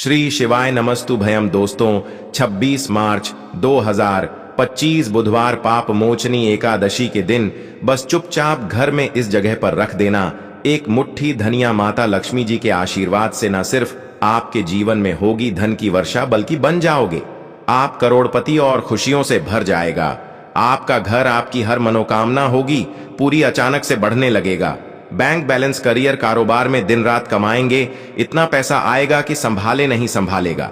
श्री शिवाय नमस्तु भयम। दोस्तों 26 मार्च 2025 बुधवार पाप मोचनी एकादशी के दिन बस चुपचाप घर में इस जगह पर रख देना एक मुट्ठी धनिया। माता लक्ष्मी जी के आशीर्वाद से न सिर्फ आपके जीवन में होगी धन की वर्षा, बल्कि बन जाओगे आप करोड़पति और खुशियों से भर जाएगा। आपका घर, आपकी हर मनोकामना होगी पूरी, अचानक से बढ़ने लगेगा। बैंक बैलेंस, करियर, कारोबार में दिन रात कमाएंगे, इतना पैसा आएगा कि संभाले नहीं संभालेगा।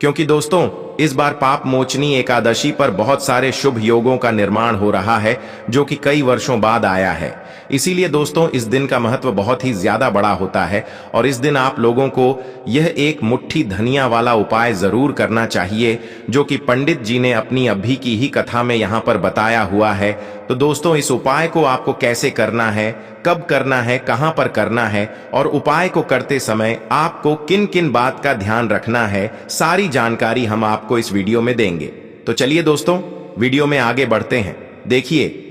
क्योंकि दोस्तों इस बार पाप मोचनी एकादशी पर बहुत सारे शुभ योगों का निर्माण हो रहा है जो कि कई वर्षों बाद आया है। इसीलिए दोस्तों इस दिन का महत्व बहुत ही ज्यादा बड़ा होता है और इस दिन आप लोगों को यह एक मुट्ठी धनिया वाला उपाय जरूर करना चाहिए जो कि पंडित जी ने अपनी अभी की ही कथा में यहाँ पर बताया हुआ है। तो दोस्तों इस उपाय को आपको कैसे करना है, कब करना है, कहां पर करना है और उपाय को करते समय आपको किन किन बात का ध्यान रखना है, सारी जानकारी हम आपको इस वीडियो में देंगे। तो चलिए दोस्तों वीडियो में आगे बढ़ते हैं। देखिए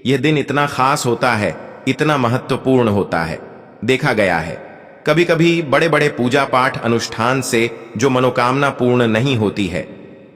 यह दिन इतना खास होता है, इतना महत्वपूर्ण होता है। देखा गया है कभी कभी बड़े बड़े पूजा पाठ अनुष्ठान से जो मनोकामना पूर्ण नहीं होती है।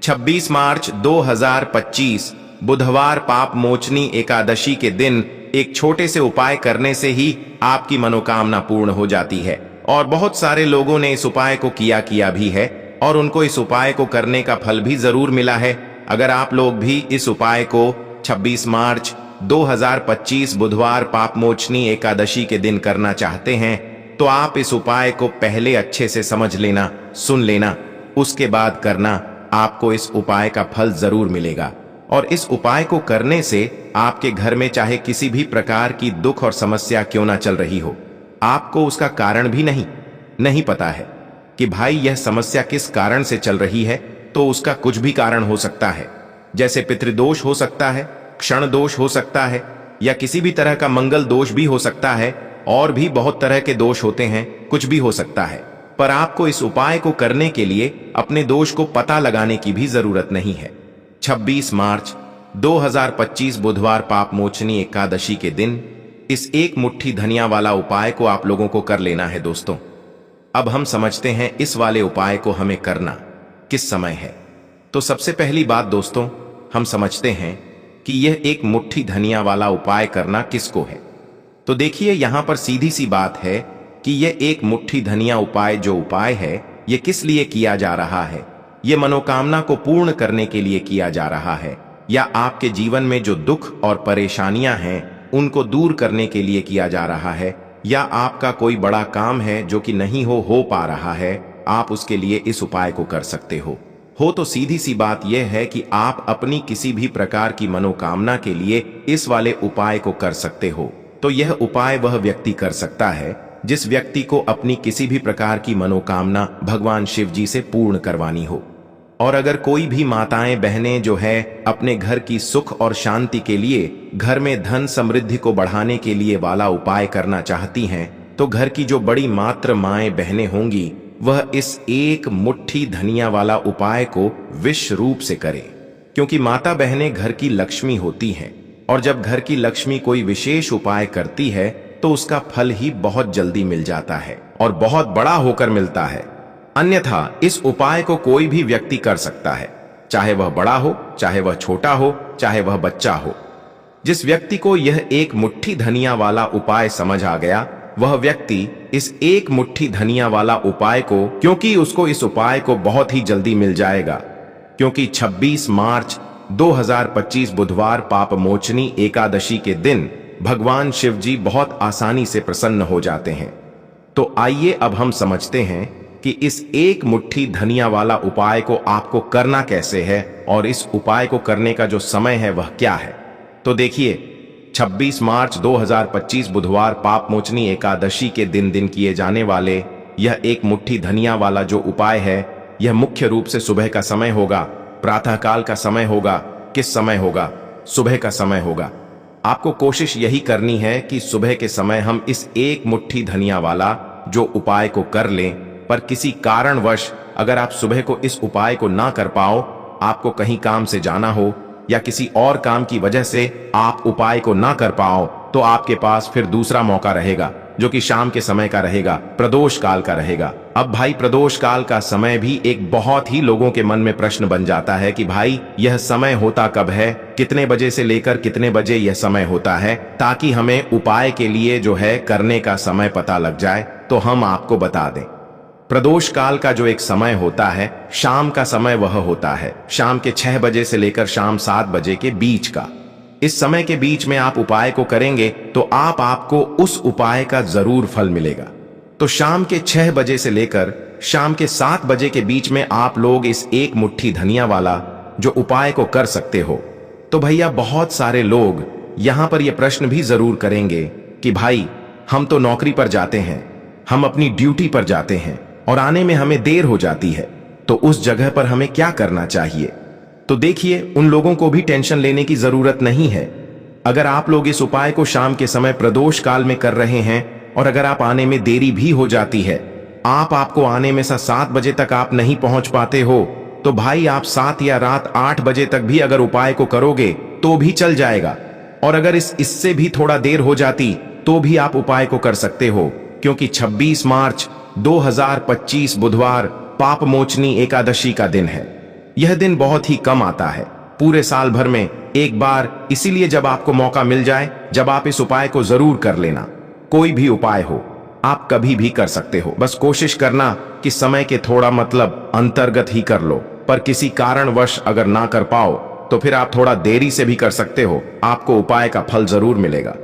26 मार्च 2025 बुधवार पाप मोचनी एकादशी के दिन एक छोटे से उपाय करने से ही आपकी मनोकामना पूर्ण हो जाती है और बहुत सारे लोगों ने इस उपाय को किया भी है और उनको इस उपाय को करने का फल भी जरूर मिला है। अगर आप लोग भी इस उपाय को 26 मार्च 2025 बुधवार पाप मोचनी एकादशी के दिन करना चाहते हैं तो आप इस उपाय को पहले अच्छे से समझ लेना, सुन लेना, उसके बाद करना। आपको इस उपाय का फल जरूर मिलेगा और इस उपाय को करने से आपके घर में चाहे किसी भी प्रकार की दुख और समस्या क्यों ना चल रही हो, आपको उसका कारण भी नहीं पता है कि भाई यह समस्या किस कारण से चल रही है, तो उसका कुछ भी कारण हो सकता है। जैसे पितृदोष हो सकता है, क्षण दोष हो सकता है या किसी भी तरह का मंगल दोष भी हो सकता है और भी बहुत तरह के दोष होते हैं, कुछ भी हो सकता है। पर आपको इस उपाय को करने के लिए अपने दोष को पता लगाने की भी जरूरत नहीं है। 26 मार्च 2025 बुधवार पाप मोचनी एकादशी के दिन इस एक मुट्ठी धनिया वाला उपाय को आप लोगों को कर लेना है। दोस्तों अब हम समझते हैं इस वाले उपाय को हमें करना किस समय है। तो सबसे पहली बात दोस्तों हम समझते हैं कि यह एक मुट्ठी धनिया वाला उपाय करना किसको है। तो देखिए यहां पर सीधी सी बात है कि यह एक मुट्ठी धनिया उपाय जो उपाय है यह किस लिए किया जा रहा है। यह मनोकामना को पूर्ण करने के लिए किया जा रहा है या आपके जीवन में जो दुख और परेशानियां हैं उनको दूर करने के लिए किया जा रहा है, या आपका कोई बड़ा काम है जो कि नहीं हो पा रहा है, आप उसके लिए इस उपाय को कर सकते हो। तो सीधी सी बात यह है कि आप अपनी किसी भी प्रकार की मनोकामना के लिए इस वाले उपाय को कर सकते हो। तो यह उपाय वह व्यक्ति कर सकता है जिस व्यक्ति को अपनी किसी भी प्रकार की मनोकामना भगवान शिव जी से पूर्ण करवानी हो। और अगर कोई भी माताएं बहनें जो है अपने घर की सुख और शांति के लिए, घर में धन समृद्धि को बढ़ाने के लिए वाला उपाय करना चाहती हैं, तो घर की जो बड़ी मात्र माएं बहनें होंगी वह इस एक मुट्ठी धनिया वाला उपाय को विश्व रूप से करें। क्योंकि माता बहनें घर की लक्ष्मी होती हैं और जब घर की लक्ष्मी कोई विशेष उपाय करती है तो उसका फल ही बहुत जल्दी मिल जाता है और बहुत बड़ा होकर मिलता है। अन्यथा इस उपाय को कोई भी व्यक्ति कर सकता है, चाहे वह बड़ा हो, चाहे वह छोटा हो, चाहे वह बच्चा हो। जिस व्यक्ति को यह एक मुट्ठी धनिया वाला उपाय समझ आ गया वह व्यक्ति इस एक मुट्ठी धनिया वाला उपाय को, क्योंकि उसको इस उपाय को बहुत ही जल्दी मिल जाएगा, क्योंकि 26 मार्च 2025 बुधवार पाप मोचनी एकादशी के दिन भगवान शिव जी बहुत आसानी से प्रसन्न हो जाते हैं। तो आइए अब हम समझते हैं कि इस एक मुट्ठी धनिया वाला उपाय को आपको करना कैसे है और इस उपाय को करने का जो समय है वह क्या है। तो देखिए 26 मार्च 2025 बुधवार पाप मोचनी एकादशी के दिन किए जाने वाले यह एक मुट्ठी धनिया वाला जो उपाय है यह मुख्य रूप से सुबह का समय होगा, प्रातःकाल का समय होगा। किस समय होगा? सुबह का समय होगा। आपको कोशिश यही करनी है कि सुबह के समय हम इस एक मुट्ठी धनिया वाला जो उपाय को कर लें। पर किसी कारणवश अगर आप सुबह को इस उपाय को ना कर पाओ, आपको कहीं काम से जाना हो या किसी और काम की वजह से आप उपाय को ना कर पाओ, तो आपके पास फिर दूसरा मौका रहेगा जो कि शाम के समय का रहेगा, प्रदोष काल का रहेगा। अब भाई प्रदोष काल का समय भी एक बहुत ही लोगों के मन में प्रश्न बन जाता है कि भाई यह समय होता कब है, कितने बजे से लेकर कितने बजे यह समय होता है, ताकि हमें उपाय के लिए जो है करने का समय पता लग जाए। तो हम आपको बता दें, प्रदोष काल का जो एक समय होता है, शाम का समय वह होता है शाम के 6 बजे से लेकर शाम 7 बजे के बीच का। इस समय के बीच में आप उपाय को करेंगे तो आपको उस उपाय का जरूर फल मिलेगा। तो शाम के 6 बजे से लेकर शाम के 7 बजे के बीच में आप लोग इस एक मुट्ठी धनिया वाला जो उपाय को कर सकते हो। तो भैया बहुत सारे लोग यहां पर यह प्रश्न भी जरूर करेंगे कि भाई हम तो नौकरी पर जाते हैं, हम अपनी ड्यूटी पर जाते हैं और आने में हमें देर हो जाती है, तो उस जगह पर हमें क्या करना चाहिए। तो देखिए, उन लोगों को भी टेंशन लेने की जरूरत नहीं है। अगर आप लोग इस उपाय को शाम के समय प्रदोष काल में कर रहे हैं और अगर आप आने में देरी भी हो जाती है, आपको आने में 7 बजे तक आप नहीं पहुंच पाते हो, तो भाई आप 7 या रात 8 बजे तक भी अगर उपाय को करोगे तो भी चल जाएगा। और अगर इससे भी थोड़ा देर हो जाती तो भी आप उपाय को कर सकते हो, क्योंकि 26 मार्च 2025 बुधवार पाप मोचनी एकादशी का दिन है। यह दिन बहुत ही कम आता है, पूरे साल भर में एक बार, इसीलिए जब आपको मौका मिल जाए, जब आप इस उपाय को जरूर कर लेना। कोई भी उपाय हो, आप कभी भी कर सकते हो, बस कोशिश करना कि समय के थोड़ा अंतर्गत ही कर लो। पर किसी कारणवश अगर ना कर पाओ तो फिर आप थोड़ा देरी से भी कर सकते हो, आपको उपाय का फल जरूर मिलेगा।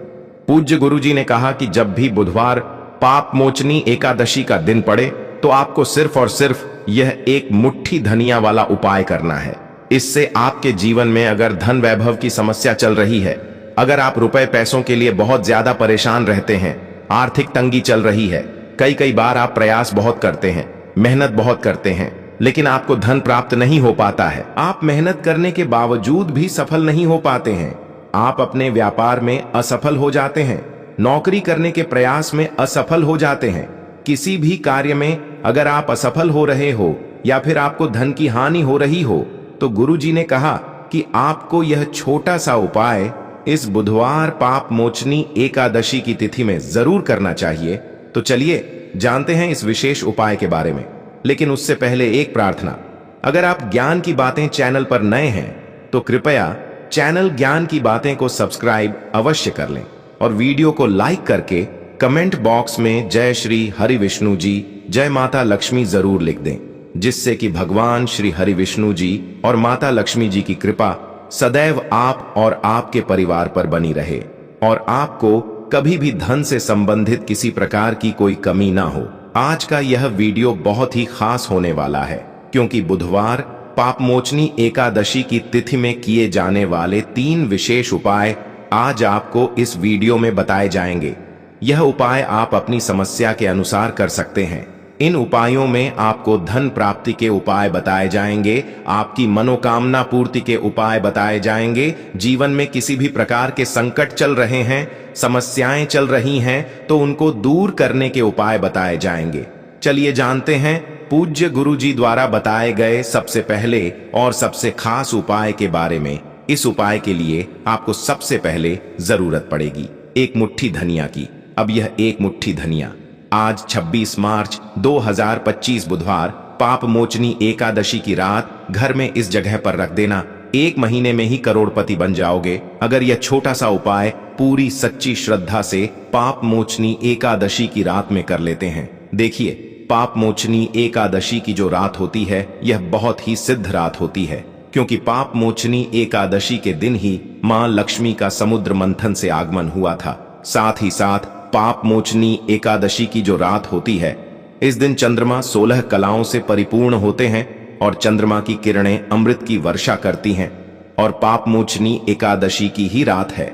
पूज्य गुरुजी ने कहा कि जब भी बुधवार पाप मोचनी एकादशी का दिन पड़े तो आपको सिर्फ और सिर्फ यह एक मुट्ठी धनिया वाला उपाय करना है। इससे आपके जीवन में अगर धन वैभव की समस्या चल रही है, अगर आप रुपए पैसों के लिए बहुत ज्यादा परेशान रहते हैं, आर्थिक तंगी चल रही है, कई बार आप प्रयास बहुत करते हैं, मेहनत बहुत करते हैं, लेकिन आपको धन प्राप्त नहीं हो पाता है, आप मेहनत करने के बावजूद भी सफल नहीं हो पाते हैं, आप अपने व्यापार में असफल हो जाते हैं, नौकरी करने के प्रयास में असफल हो जाते हैं, किसी भी कार्य में अगर आप असफल हो रहे हो या फिर आपको धन की हानि हो रही हो, तो गुरुजी ने कहा कि आपको यह छोटा सा उपाय इस बुधवार पाप मोचनी एकादशी की तिथि में जरूर करना चाहिए। तो चलिए जानते हैं इस विशेष उपाय के बारे में, लेकिन उससे पहले एक प्रार्थना। अगर आप ज्ञान की बातें चैनल पर नए हैं तो कृपया चैनल ज्ञान की बातें को सब्सक्राइब अवश्य कर लें और वीडियो को लाइक करके कमेंट बॉक्स में जय श्री हरि विष्णु जी, जय माता लक्ष्मी जरूर लिख दें, जिससे कि भगवान श्री हरि विष्णु जी और माता लक्ष्मी जी की कृपा सदैव आप और आपके परिवार पर बनी रहे और आपको कभी भी धन से संबंधित किसी प्रकार की कोई कमी ना हो। आज का यह वीडियो बहुत ही खास होने वाला है, क्योंकि बुधवार पापमोचनी एकादशी की तिथि में किए जाने वाले 3 विशेष उपाय आज आपको इस वीडियो में बताए जाएंगे। यह उपाय आप अपनी समस्या के अनुसार कर सकते हैं। इन उपायों में आपको धन प्राप्ति के उपाय बताए जाएंगे, आपकी मनोकामना पूर्ति के उपाय बताए जाएंगे, जीवन में किसी भी प्रकार के संकट चल रहे हैं, समस्याएं चल रही हैं, तो उनको दूर करने के उपाय बताए जाएंगे। चलिए जानते हैं पूज्य गुरुजी द्वारा बताए गए सबसे पहले और सबसे खास उपाय के बारे में। इस उपाय के लिए आपको सबसे पहले जरूरत पड़ेगी एक मुट्ठी धनिया की। अब यह एक मुट्ठी धनिया आज 26 मार्च 2025 बुधवार पाप मोचनी एकादशी की रात घर में इस जगह पर रख देना। 1 महीने में ही करोड़पति बन जाओगे अगर यह छोटा सा उपाय पूरी सच्ची श्रद्धा से पाप मोचनी एकादशी की रात में कर लेते हैं। देखिए, पाप मोचनी एकादशी की जो रात होती है यह बहुत ही सिद्ध रात होती है, क्योंकि पाप मोचनी एकादशी के दिन ही मां लक्ष्मी का समुद्र मंथन से आगमन हुआ था। साथ ही साथ पाप मोचनी एकादशी की जो रात होती है, इस दिन चंद्रमा 16 कलाओं से परिपूर्ण होते हैं और चंद्रमा की किरणें अमृत की वर्षा करती हैं। और पाप मोचनी एकादशी की ही रात है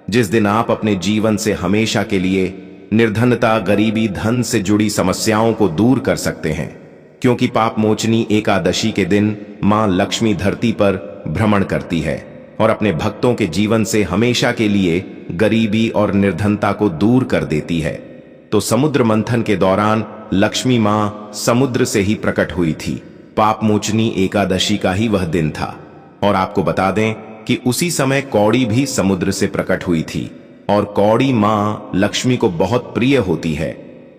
जिस दिन आप अपने जीवन से हमेशा के लिए निर्धनता, गरीबी, धन से जुड़ी समस्याओं को दूर कर सकते हैं, क्योंकि पाप मोचनी एकादशी के दिन मां लक्ष्मी धरती पर भ्रमण करती है और अपने भक्तों के जीवन से हमेशा के लिए गरीबी और निर्धनता को दूर कर देती है। तो समुद्र मंथन के दौरान लक्ष्मी मां समुद्र से ही प्रकट हुई थी। पाप मोचनी एकादशी का ही वह दिन था और आपको बता दें कि उसी समय कौड़ी भी समुद्र से प्रकट हुई थी और कौड़ी मां लक्ष्मी को बहुत प्रिय होती है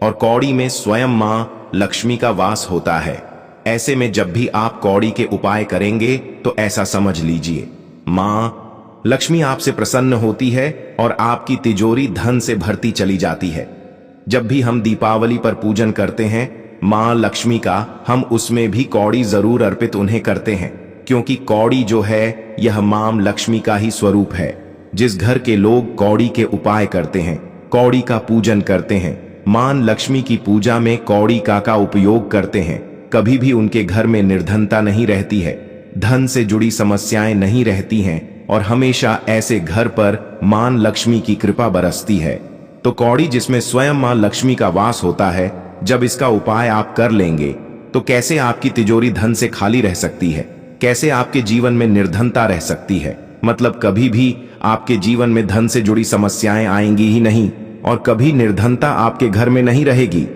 और कौड़ी में स्वयं मां लक्ष्मी का वास होता है। ऐसे में जब भी आप कौड़ी के उपाय करेंगे तो ऐसा समझ लीजिए, माँ लक्ष्मी आपसे प्रसन्न होती है और आपकी तिजोरी धन से भरती चली जाती है। जब भी हम दीपावली पर पूजन करते हैं माँ लक्ष्मी का, हम उसमें भी कौड़ी जरूर अर्पित उन्हें करते हैं, क्योंकि कौड़ी जो है यह माँ लक्ष्मी का ही स्वरूप है। जिस घर के लोग कौड़ी के उपाय करते हैं, कौड़ी का पूजन करते हैं, माँ लक्ष्मी की पूजा में कौड़ी का उपयोग करते हैं, कभी भी उनके घर में निर्धनता नहीं रहती है, धन से जुड़ी समस्याएं नहीं रहती हैं और हमेशा ऐसे घर पर माँ लक्ष्मी की कृपा बरसती है। तो कौड़ी जिसमें स्वयं माँ लक्ष्मी का वास होता है, जब इसका उपाय आप कर लेंगे तो कैसे आपकी तिजोरी धन से खाली रह सकती है, कैसे आपके जीवन में निर्धनता रह सकती है। मतलब कभी भी आपके जीवन में धन से जुड़ी समस्याएं आएंगी ही नहीं और कभी निर्धनता आपके घर में नहीं रहेगी।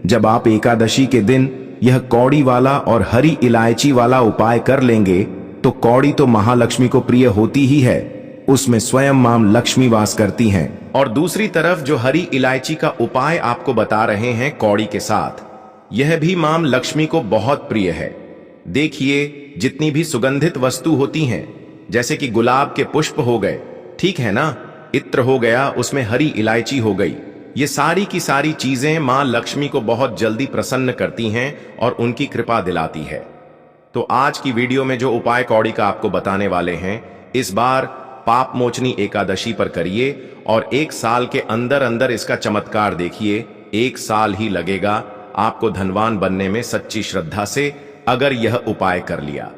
जब आप एकादशी के दिन यह कौड़ी वाला और हरी इलायची वाला उपाय कर लेंगे तो कौड़ी तो महालक्ष्मी को प्रिय होती ही है, उसमें स्वयं मां लक्ष्मी वास करती हैं। और दूसरी तरफ जो हरी इलायची का उपाय आपको बता रहे हैं कौड़ी के साथ, यह भी मां लक्ष्मी को बहुत प्रिय है। देखिए जितनी भी सुगंधित वस्तु होती हैं, जैसे कि गुलाब के पुष्प हो गए, ठीक है ना, इत्र हो गया, उसमें हरी इलायची हो गई, ये सारी की सारी चीजें मां लक्ष्मी को बहुत जल्दी प्रसन्न करती हैं और उनकी कृपा दिलाती है। तो आज की वीडियो में जो उपाय कौड़ी का आपको बताने वाले हैं, इस बार पाप मोचनी एकादशी पर करिए और 1 साल के अंदर अंदर इसका चमत्कार देखिए। 1 साल ही लगेगा आपको धनवान बनने में सच्ची श्रद्धा से अगर यह उपाय कर लिया,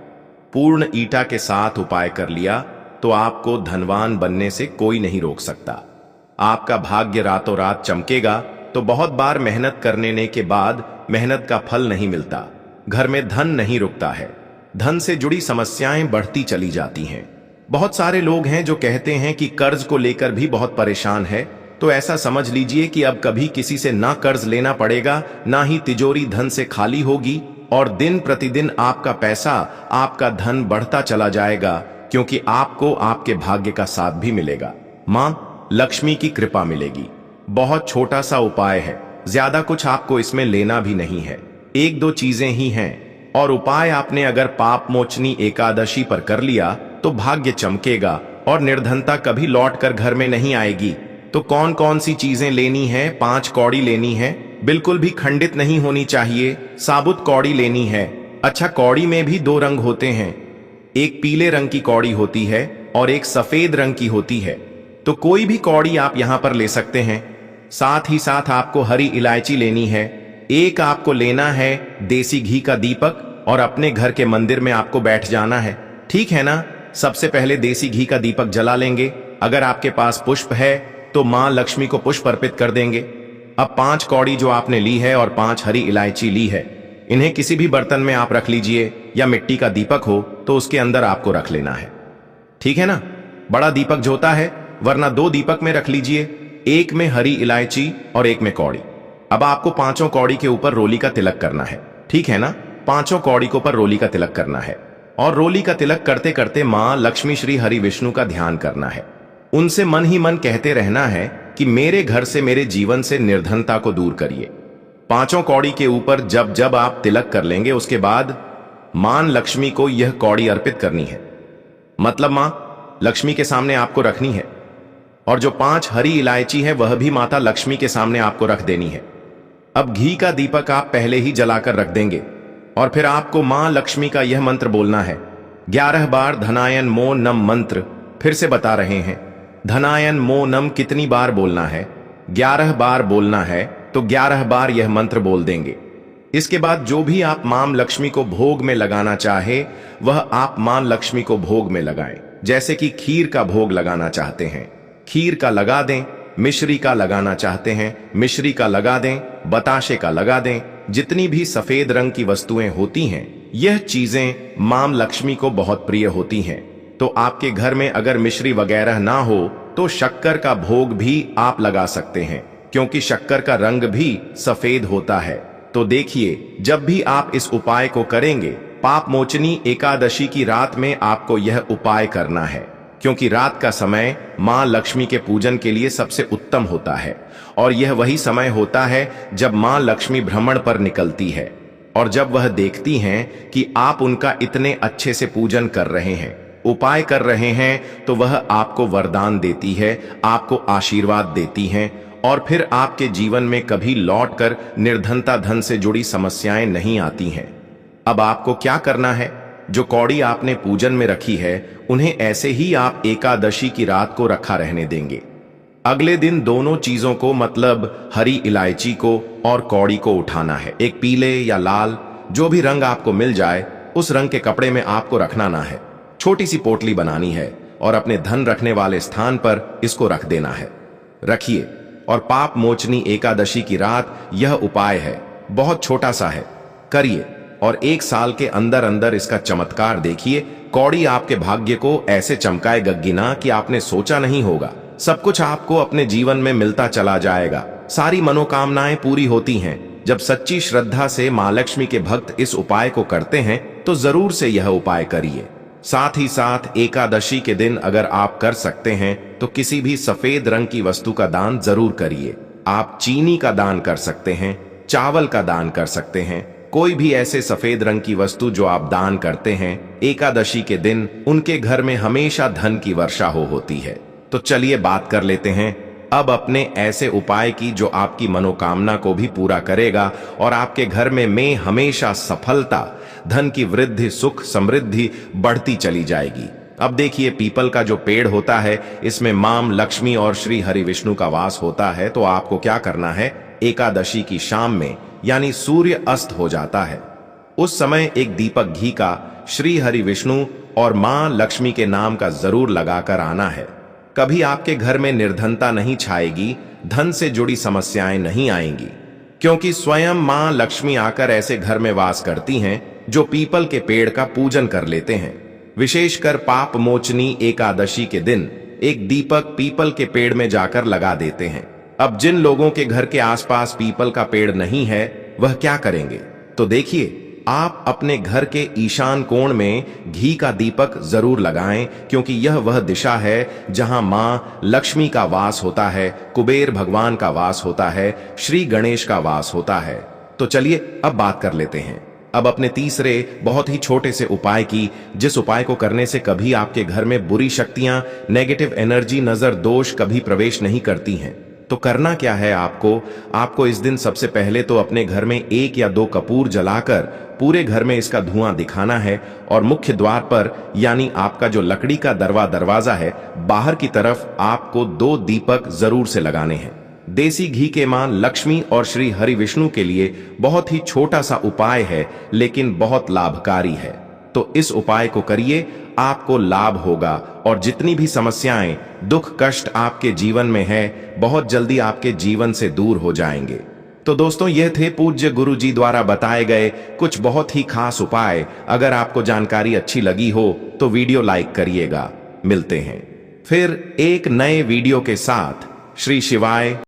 पूर्ण ईटा के साथ उपाय कर लिया, तो आपको धनवान बनने से कोई नहीं रोक सकता। आपका भाग्य रातों रात चमकेगा। तो बहुत बार मेहनत करने के बाद मेहनत का फल नहीं मिलता, घर में धन नहीं रुकता है, धन से जुड़ी समस्याएं बढ़ती चली जाती हैं। बहुत सारे लोग हैं जो कहते हैं कि कर्ज को लेकर भी बहुत परेशान है, तो ऐसा समझ लीजिए कि अब कभी किसी से ना कर्ज लेना पड़ेगा, ना ही तिजोरी धन से खाली होगी और दिन प्रतिदिन आपका पैसा, आपका धन बढ़ता चला जाएगा, क्योंकि आपको आपके भाग्य का साथ भी मिलेगा, मां लक्ष्मी की कृपा मिलेगी। बहुत छोटा सा उपाय है, ज्यादा कुछ आपको इसमें लेना भी नहीं है, 1-2 चीजें ही हैं। और उपाय आपने अगर पाप मोचनी एकादशी पर कर लिया तो भाग्य चमकेगा और निर्धनता कभी लौट कर घर में नहीं आएगी। तो कौन कौन सी चीजें लेनी है? 5 कौड़ी लेनी है, बिल्कुल भी खंडित नहीं होनी चाहिए, साबुत कौड़ी लेनी है। अच्छा, कौड़ी में भी 2 रंग होते हैं, एक पीले रंग की कौड़ी होती है और एक सफेद रंग की होती है। तो कोई भी कौड़ी आप यहां पर ले सकते हैं। साथ ही साथ आपको हरी इलायची लेनी है, एक आपको लेना है देसी घी का दीपक और अपने घर के मंदिर में आपको बैठ जाना है, ठीक है ना। सबसे पहले देसी घी का दीपक जला लेंगे, अगर आपके पास पुष्प है तो मां लक्ष्मी को पुष्प अर्पित कर देंगे। अब 5 कौड़ी जो आपने ली है और 5 हरी इलायची ली है, इन्हें किसी भी बर्तन में आप रख लीजिए, या मिट्टी का दीपक हो तो उसके अंदर आपको रख लेना है, ठीक है ना। बड़ा दीपक जो होता है, वरना 2 दीपक में रख लीजिए, एक में हरी इलायची और एक में कौड़ी। अब आपको 5 कौड़ी के ऊपर रोली का तिलक करना है, ठीक है ना। 5 कौड़ी के ऊपर रोली का तिलक करना है और रोली का तिलक करते करते मां लक्ष्मी श्री हरि विष्णु का ध्यान करना है। उनसे मन ही मन कहते रहना है कि मेरे घर से, मेरे जीवन से निर्धनता को दूर करिए। 5 कौड़ी के ऊपर जब जब आप तिलक कर लेंगे, उसके बाद मां लक्ष्मी को यह कौड़ी अर्पित करनी है, मतलब मां लक्ष्मी के सामने आपको रखनी है। और जो 5 हरी इलायची है वह भी माता लक्ष्मी के सामने आपको रख देनी है। अब घी का दीपक आप पहले ही जलाकर रख देंगे और फिर आपको मां लक्ष्मी का यह मंत्र बोलना है, 11 बार धनायन मो नम मंत्र। फिर से बता रहे हैं, धनायन मो नम कितनी बार बोलना है? 11 बार बोलना है, तो 11 बार यह मंत्र बोल देंगे। इसके बाद जो भी आप मां लक्ष्मी को भोग में लगाना चाहे वह आप मां लक्ष्मी को भोग में लगाएं। जैसे कि खीर का भोग लगाना चाहते हैं, खीर का लगा दें, मिश्री का लगाना चाहते हैं, मिश्री का लगा दें, बताशे का लगा दें। जितनी भी सफेद रंग की वस्तुएं होती हैं, यह चीजें मां लक्ष्मी को बहुत प्रिय होती हैं। तो आपके घर में अगर मिश्री वगैरह ना हो तो शक्कर का भोग भी आप लगा सकते हैं, क्योंकि शक्कर का रंग भी सफेद होता है। तो देखिए, जब भी आप इस उपाय को करेंगे, पाप मोचनी एकादशी की रात में आपको यह उपाय करना है, क्योंकि रात का समय मां लक्ष्मी के पूजन के लिए सबसे उत्तम होता है और यह वही समय होता है जब मां लक्ष्मी भ्रमण पर निकलती है और जब वह देखती हैं कि आप उनका इतने अच्छे से पूजन कर रहे हैं, उपाय कर रहे हैं, तो वह आपको वरदान देती है, आपको आशीर्वाद देती हैं और फिर आपके जीवन में कभी लौटकर निर्धनता धन से जुड़ी समस्याएं नहीं आती हैं। अब आपको क्या करना है? जो कौड़ी आपने पूजन में रखी है उन्हें ऐसे ही आप एकादशी की रात को रखा रहने देंगे। अगले दिन दोनों चीजों को मतलब हरी इलायची को और कौड़ी को उठाना है। एक पीले या लाल जो भी रंग आपको मिल जाए उस रंग के कपड़े में आपको रखना ना है। छोटी सी पोटली बनानी है और अपने धन रखने वाले स्थान पर इसको रख देना है। रखिए और पाप मोचनी एकादशी की रात यह उपाय है, बहुत छोटा सा है, करिए और 1 साल के अंदर अंदर इसका चमत्कार देखिए। कौड़ी आपके भाग्य को ऐसे चमकाएगी ना कि आपने सोचा नहीं होगा। सब कुछ आपको अपने जीवन में मिलता चला जाएगा। सारी मनोकामनाएं पूरी होती हैं। जब सच्ची श्रद्धा से मां लक्ष्मी के भक्त इस उपाय को करते हैं तो जरूर से यह उपाय करिए। साथ ही साथ एकादशी के दिन अगर आप कर सकते हैं तो किसी भी सफेद रंग की वस्तु का दान जरूर करिए। आप चीनी का दान कर सकते हैं, चावल का दान कर सकते हैं, कोई भी ऐसे सफेद रंग की वस्तु जो आप दान करते हैं एकादशी के दिन उनके घर में हमेशा धन की वर्षा होती है। तो चलिए बात कर लेते हैं अब अपने ऐसे उपाय की जो आपकी मनोकामना को भी पूरा करेगा और आपके घर में हमेशा सफलता, धन की वृद्धि, सुख, समृद्धि बढ़ती चली जाएगी। अब देखिए, पीपल का जो पेड़ होता है इसमें मां लक्ष्मी और श्री हरि विष्णु का वास होता है। तो आपको क्या करना है, एकादशी की शाम में यानी सूर्य अस्त हो जाता है उस समय एक दीपक घी का श्री हरि विष्णु और मां लक्ष्मी के नाम का जरूर लगाकर आना है। कभी आपके घर में निर्धनता नहीं छाएगी, धन से जुड़ी समस्याएं नहीं आएंगी, क्योंकि स्वयं मां लक्ष्मी आकर ऐसे घर में वास करती हैं जो पीपल के पेड़ का पूजन कर लेते हैं। विशेषकर पाप मोचनी एकादशी के दिन एक दीपक पीपल के पेड़ में जाकर लगा देते हैं। अब जिन लोगों के घर के आसपास पीपल का पेड़ नहीं है वह क्या करेंगे? तो देखिए, आप अपने घर के ईशान कोण में घी का दीपक जरूर लगाएं, क्योंकि यह वह दिशा है जहां मां लक्ष्मी का वास होता है, कुबेर भगवान का वास होता है, श्री गणेश का वास होता है। तो चलिए अब बात कर लेते हैं अब अपने तीसरे बहुत ही छोटे से उपाय की, जिस उपाय को करने से कभी आपके घर में बुरी शक्तियां, नेगेटिव एनर्जी, नजर, दोष कभी प्रवेश नहीं करती हैं। तो करना क्या है आपको इस दिन सबसे पहले तो अपने घर में 1 या 2 कपूर जलाकर पूरे घर में इसका धुआं दिखाना है और मुख्य द्वार पर यानी आपका जो लकड़ी का दरवाजा है बाहर की तरफ आपको 2 दीपक जरूर से लगाने हैं। देसी घी के मां लक्ष्मी और श्री हरि विष्णु के लिए बहुत ही छोटा सा उपाय है लेकिन बहुत लाभकारी है। तो इस उपाय को करिए, आपको लाभ होगा और जितनी भी समस्याएं, दुख, कष्ट आपके जीवन में है बहुत जल्दी आपके जीवन से दूर हो जाएंगे। तो दोस्तों, ये थे पूज्य गुरु जी द्वारा बताए गए कुछ बहुत ही खास उपाय। अगर आपको जानकारी अच्छी लगी हो तो वीडियो लाइक करिएगा। मिलते हैं फिर एक नए वीडियो के साथ। श्री शिवाय।